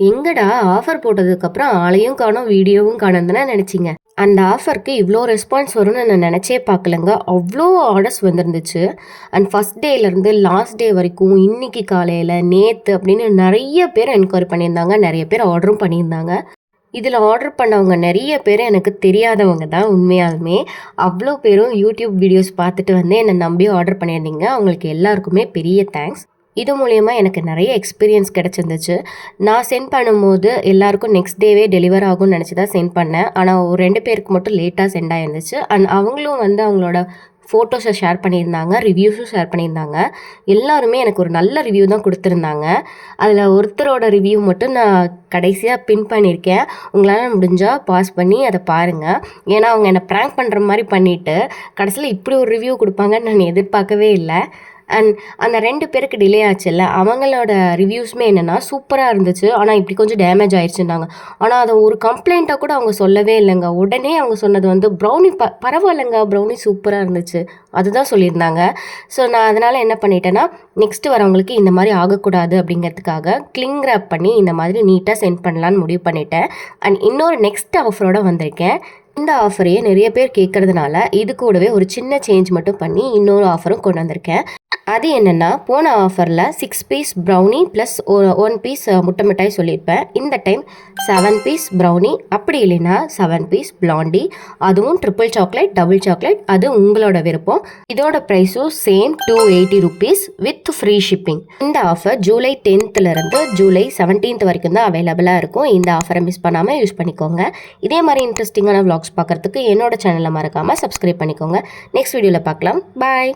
எங்கடா ஆஃபர் போட்டதுக்கப்புறம் ஆளையும் காணோம், வீடியோவும் காணோம் தானே நினச்சிங்க. அந்த ஆஃபருக்கு இவ்வளோ ரெஸ்பான்ஸ் வரும்னு நான் நினச்சே பார்க்கலங்க. அவ்வளோ ஆர்டர்ஸ் வந்துருந்துச்சு. அண்ட் ஃபஸ்ட் டேலேருந்து லாஸ்ட் டே வரைக்கும் இன்னைக்கு காலையில் நேற்று அப்படின்னு நிறைய பேர் என்கொயரி பண்ணியிருந்தாங்க. நிறைய பேர் ஆர்டரும் பண்ணியிருந்தாங்க. இதில் ஆர்டர் பண்ணவங்க நிறைய பேர் எனக்கு தெரியாதவங்க தான் உண்மையாலுமே. அவ்வளோ பேரும் யூடியூப் வீடியோஸ் பார்த்துட்டு வந்து என்னை நம்பி ஆர்டர் பண்ணியிருந்தீங்க. அவங்களுக்கு எல்லாருக்குமே பெரிய தேங்க்ஸ். இது மூலயமா எனக்கு நிறைய எக்ஸ்பீரியன்ஸ் கிடச்சிருந்துச்சு. நான் சென்ட் பண்ணும்போது எல்லாருக்கும் நெக்ஸ்ட் டேவே டெலிவர் ஆகும்னு நினச்சி தான் சென்ட் பண்ணேன். ஆனால் ஒரு 2 பேருக்கு மட்டும் லேட்டாக சென்ட் ஆயிருந்துச்சு. அண்ட் அவங்களும் வந்து அவங்களோட ஃபோட்டோஸை ஷேர் பண்ணியிருந்தாங்க, ரிவ்யூஸும் ஷேர் பண்ணியிருந்தாங்க. எல்லாருமே எனக்கு ஒரு நல்ல ரிவ்யூ தான் கொடுத்துருந்தாங்க. அதில் ஒருத்தரோட ரிவ்யூ மட்டும் நான் கடைசியாக பின் பண்ணியிருக்கேன். உங்களால் முடிஞ்சால் பாஸ் பண்ணி அதை பாருங்கள். ஏன்னா அவங்க என்னை ப்ராங்க் பண்ணுற மாதிரி பண்ணிவிட்டு கடைசியில் இப்படி ஒரு ரிவ்யூ கொடுப்பாங்கன்னு நான் எதிர்பார்க்கவே இல்லை. அண்ட் அந்த 2 பேருக்கு டிலே ஆச்சுல்ல, அவங்களோட ரிவ்யூஸுமே என்னென்னா சூப்பராக இருந்துச்சு. ஆனால் இப்படி கொஞ்சம் டேமேஜ் ஆயிடுச்சுன்னாங்க. ஆனால் அதை ஒரு கம்ப்ளைண்ட்டாக கூட அவங்க சொல்லவே இல்லைங்க. உடனே அவங்க சொன்னது வந்து ப்ரௌனி பரவாயில்லைங்க, ப்ரௌனி சூப்பராக இருந்துச்சு அதுதான் சொல்லியிருந்தாங்க. ஸோ நான் அதனால் என்ன பண்ணிட்டேன்னா, நெக்ஸ்ட்டு வரவங்களுக்கு இந்த மாதிரி ஆகக்கூடாது அப்படிங்கிறதுக்காக கிளிங் ரேப் பண்ணி இந்த மாதிரி நீட்டாக சென்ட் பண்ணலான்னு முடிவு பண்ணிட்டேன். அண்ட் இன்னொரு நெக்ஸ்ட் ஆஃபரோடு வந்திருக்கேன். இந்த ஆஃபரையே நிறைய பேர் கேட்கறதுனால இது கூடவே ஒரு சின்ன சேஞ்ச் மட்டும் பண்ணி இன்னொரு ஆஃபரும் கொண்டு வந்திருக்கேன். அது என்னென்னா, போன ஆஃபரில் 6 பீஸ் ப்ரௌனி ப்ளஸ் 1 பீஸ் முட்டை மிட்டாய் சொல்லியிருப்பேன். இந்த டைம் 7 பீஸ் ப்ரௌனி, அப்படி இல்லைன்னா 7 பீஸ் பிளாண்டி, அதுவும் ட்ரிபிள் சாக்லேட், டபுள் சாக்லேட், அது உங்களோட விருப்பம். இதோட ப்ரைஸும் same 280 rupees with free shipping. இந்த offer July 10th July 17th வரைக்கும் தான் அவைலபிளாக இருக்கும். இந்த ஆஃபரை மிஸ் பண்ணாமல் யூஸ் பண்ணிக்கோங்க. இதே மாதிரி இன்ட்ரெஸ்டிங்கான vlogs பார்க்குறதுக்கு என்னோட சேனலை மறக்காமல் சப்ஸ்கிரைப் பண்ணிக்கோங்க. நெக்ஸ்ட் வீடியோவில் பார்க்கலாம். பாய்.